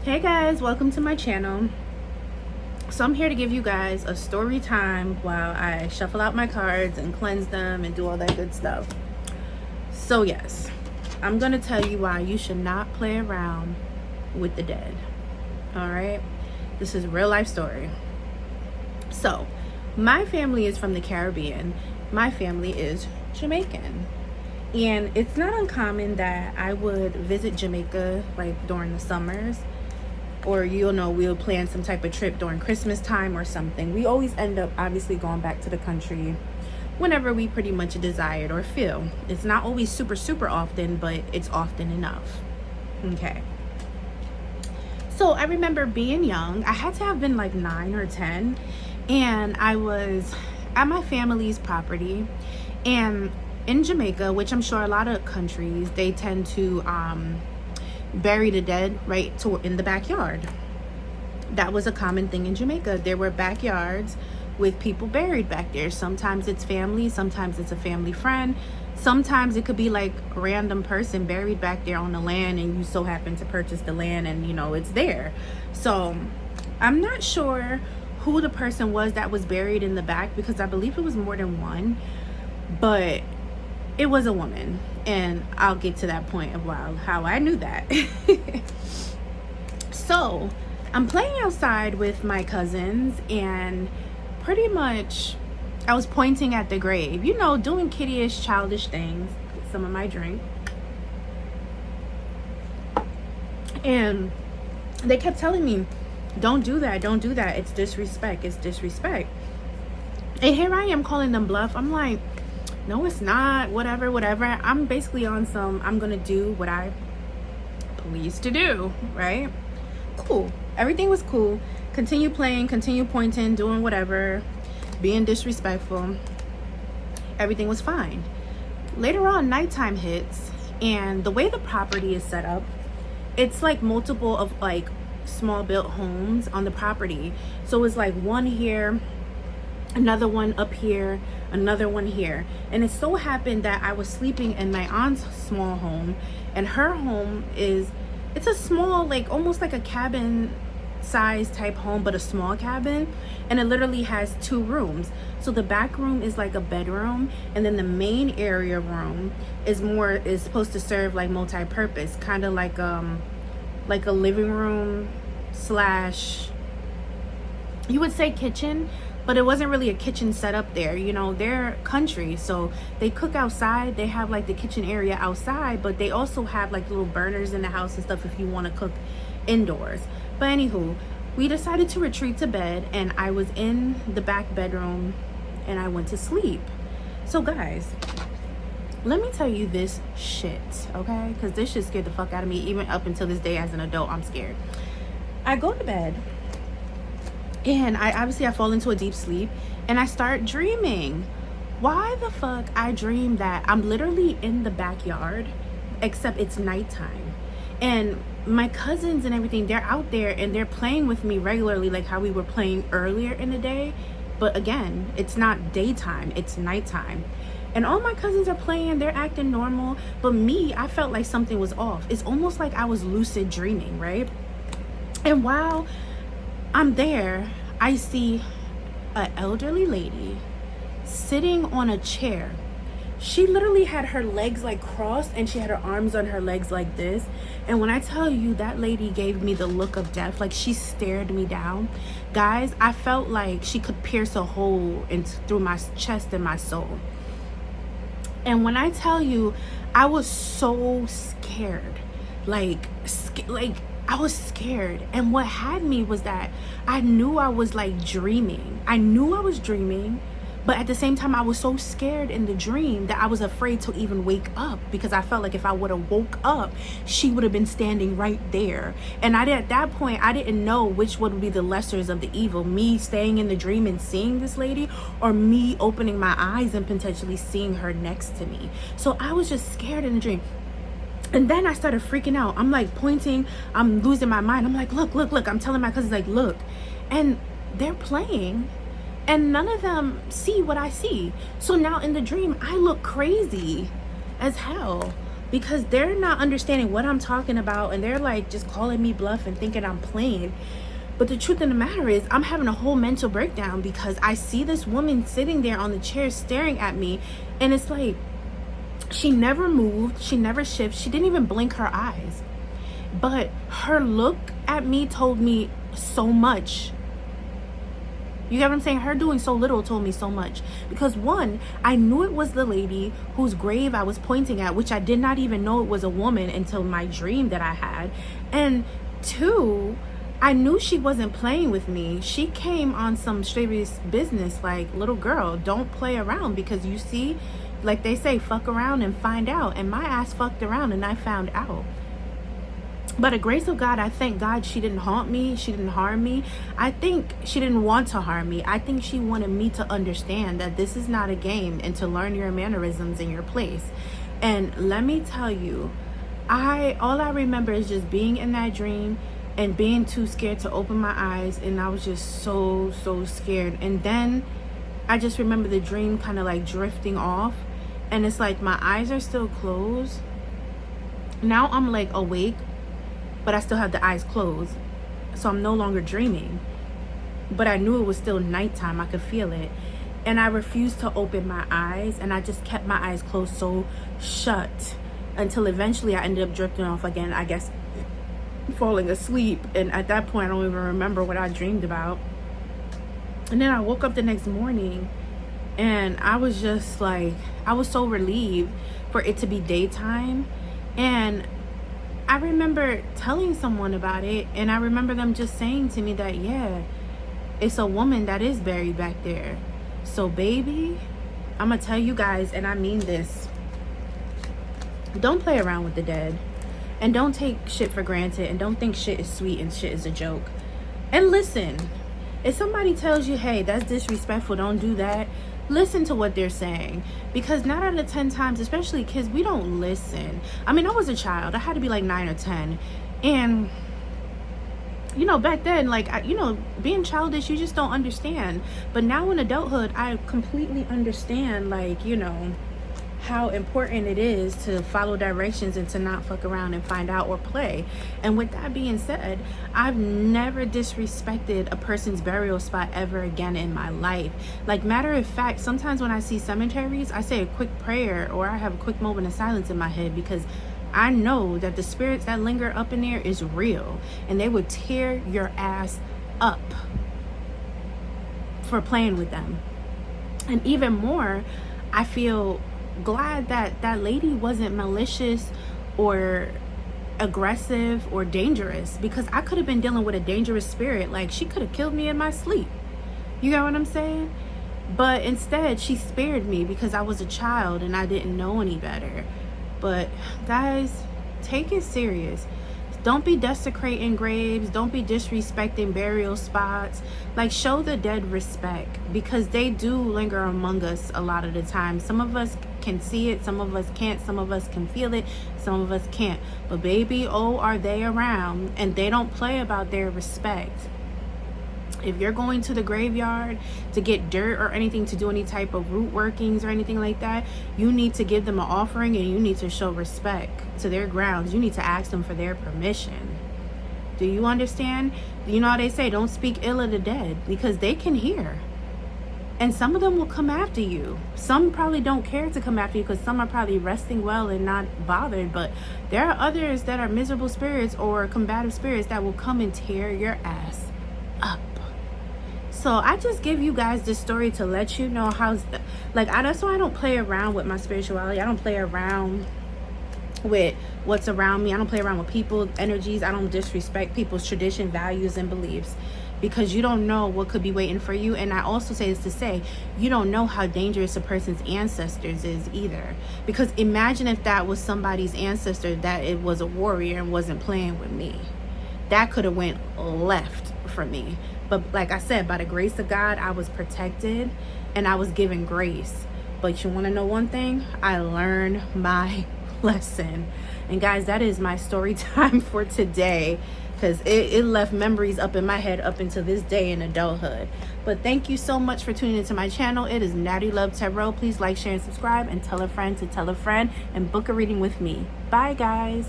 Hey guys, welcome to my channel. So I'm here to give you guys a story time while I shuffle out my cards and cleanse them and do all that good stuff. So yes, I'm gonna tell you why you should not play around with the dead. Alright, this is a real life story. So my family is from the Caribbean. My family is Jamaican. And it's not uncommon that I would visit Jamaica like during the summers, or we'll plan some type of trip during Christmas time or something. We always end up obviously going back to the country whenever we pretty much desired or feel. It's not always super often, but it's often enough. Okay. So I remember being young. I had to have been like 9 or 10, and I was at my family's property. And in Jamaica, which I'm sure a lot of countries, they tend to bury the dead right in the backyard. That was a common thing in Jamaica. There were backyards with people buried back there. Sometimes it's family, sometimes it's a family friend, sometimes it could be like a random person buried back there on the land, and you so happen to purchase the land and it's there. So I'm not sure who the person was that was buried in the back, because I believe it was more than one, but it was a woman, and I'll get to that point of how I knew that. So I'm playing outside with my cousins, and pretty much I was pointing at the grave, doing kiddie-ish, childish things. Get some of my drink. And they kept telling me, don't do that, it's disrespect, and here I am calling them bluff. I'm like, no, it's not, whatever. I'm basically on some, I'm gonna do what I please to do, right? Cool. Everything was cool. Continue playing, continue pointing, doing whatever, being disrespectful. Everything was fine. Later on, nighttime hits, and the way the property is set up, it's like multiple of like small built homes on the property. So it's like one here, another one up here, another one here. And it so happened that I was sleeping in my aunt's small home, and her home it's a small, like almost like a cabin size type home, but a small cabin, and it literally has 2 rooms. So the back room is like a bedroom, and then the main area room is supposed to serve like multi-purpose, kind of like a living room slash, you would say kitchen, but it wasn't really a kitchen set up there. They're country, so they cook outside. They have like the kitchen area outside, but they also have like little burners in the house and stuff if you want to cook indoors. But anywho, we decided to retreat to bed, and I was in the back bedroom and I went to sleep. So guys, let me tell you this shit, okay? Because this shit scared the fuck out of me. Even up until this day as an adult, I'm scared. I go to bed, and I fall into a deep sleep, and I start dreaming. Why the fuck I dream that I'm literally in the backyard, except it's nighttime, and my cousins and everything, they're out there and they're playing with me regularly, like how we were playing earlier in the day. But again, it's not daytime, it's nighttime, and all my cousins are playing, they're acting normal, but me, I felt like something was off. It's almost like I was lucid dreaming, right? And while I'm there, I see an elderly lady sitting on a chair. She literally had her legs like crossed, and she had her arms on her legs like this. And when I tell you, that lady gave me the look of death. Like, she stared me down. Guys, I felt like she could pierce a hole through my chest and my soul. And when I tell you, I was so scared. Like I was scared, and what had me was that I knew I was like dreaming. But at the same time, I was so scared in the dream that I was afraid to even wake up, because I felt like if I would have woke up, she would have been standing right there. And at that point, I didn't know which would be the lessers of the evil, me staying in the dream and seeing this lady, or me opening my eyes and potentially seeing her next to me. So I was just scared in the dream. And then I started freaking out. I'm like pointing, I'm losing my mind. I'm like, look. I'm telling my cousins, like, look. And they're playing, and none of them see what I see. So now in the dream, I look crazy as hell. because they're not understanding what I'm talking about, and they're like just calling me bluff and thinking I'm playing. But the truth of the matter is, I'm having a whole mental breakdown because I see this woman sitting there on the chair staring at me, and it's like she never moved, she never shifted, she didn't even blink her eyes. But her look at me told me so much. You get what I'm saying? Her doing so little told me so much. Because one, I knew it was the lady whose grave I was pointing at, which I did not even know it was a woman until my dream that I had. And two, I knew she wasn't playing with me. She came on some serious business, like, little girl, don't play around, because you see, like they say, fuck around and find out. And my ass fucked around and I found out. By the grace of God, I thank God she didn't haunt me. She didn't harm me. I think she didn't want to harm me. I think she wanted me to understand that this is not a game and to learn your mannerisms in your place. And let me tell you, all I remember is just being in that dream and being too scared to open my eyes. And I was just so scared. And then I just remember the dream kind of like drifting off. And it's like my eyes are still closed. Now I'm like awake, but I still have the eyes closed. So I'm no longer dreaming. But I knew it was still nighttime. I could feel it. And I refused to open my eyes. And I just kept my eyes closed, so shut. Until eventually I ended up drifting off again, I guess, falling asleep. And at that point, I don't even remember what I dreamed about. And then I woke up the next morning. And I was just like, I was so relieved for it to be daytime. And I remember telling someone about it, and I remember them just saying to me that, yeah, it's a woman that is buried back there. So baby, I'm gonna tell you guys, and I mean this, don't play around with the dead, and don't take shit for granted, and don't think shit is sweet and shit is a joke. And listen, if somebody tells you, hey, that's disrespectful, don't do that, listen to what they're saying, because 9 out of 10 times, especially kids, we don't listen. I mean, I was a child. I had to be like 9 or 10, and you know, back then, like, being childish, you just don't understand. But now in adulthood, I completely understand, like, how important it is to follow directions and to not fuck around and find out or play. And with that being said, I've never disrespected a person's burial spot ever again in my life. Like, matter of fact, sometimes when I see cemeteries, I say a quick prayer or I have a quick moment of silence in my head, because I know that the spirits that linger up in there is real, and they would tear your ass up for playing with them. And even more, I feel glad that that lady wasn't malicious or aggressive or dangerous, because I could have been dealing with a dangerous spirit. Like, she could have killed me in my sleep. You got what I'm saying? But instead, she spared me because I was a child and I didn't know any better. But guys, take it serious. Don't be desecrating graves. Don't be disrespecting burial spots. Like, show the dead respect, because they do linger among us a lot of the time. Some of us can see it, some of us can't, some of us can feel it, some of us can't. But baby, oh, are they around, and they don't play about their respect. If you're going to the graveyard to get dirt or anything, to do any type of root workings or anything like that, you need to give them an offering, and you need to show respect to their grounds. You need to ask them for their permission. Do you understand? You know how they say, don't speak ill of the dead, because they can hear. And some of them will come after you. Some probably don't care to come after you, because some are probably resting well and not bothered. But there are others that are miserable spirits or combative spirits that will come and tear your ass up. So I just give you guys this story to let you know that's why I don't play around with my spirituality. I don't play around with what's around me. I don't play around with people, energies. I don't disrespect people's tradition, values, and beliefs, because you don't know what could be waiting for you. And I also say this to say, you don't know how dangerous a person's ancestors is either. Because imagine if that was somebody's ancestor, that it was a warrior and wasn't playing with me. That could have went left for me. But like I said, by the grace of God, I was protected and I was given grace. But you want to know one thing? I learned my lesson. And guys, that is my story time for today. because it left memories up in my head up until this day in adulthood. But thank you so much for tuning into my channel. It is Natiluv Tarot. Please like, share, and subscribe, and tell a friend to tell a friend, and book a reading with me. Bye, guys.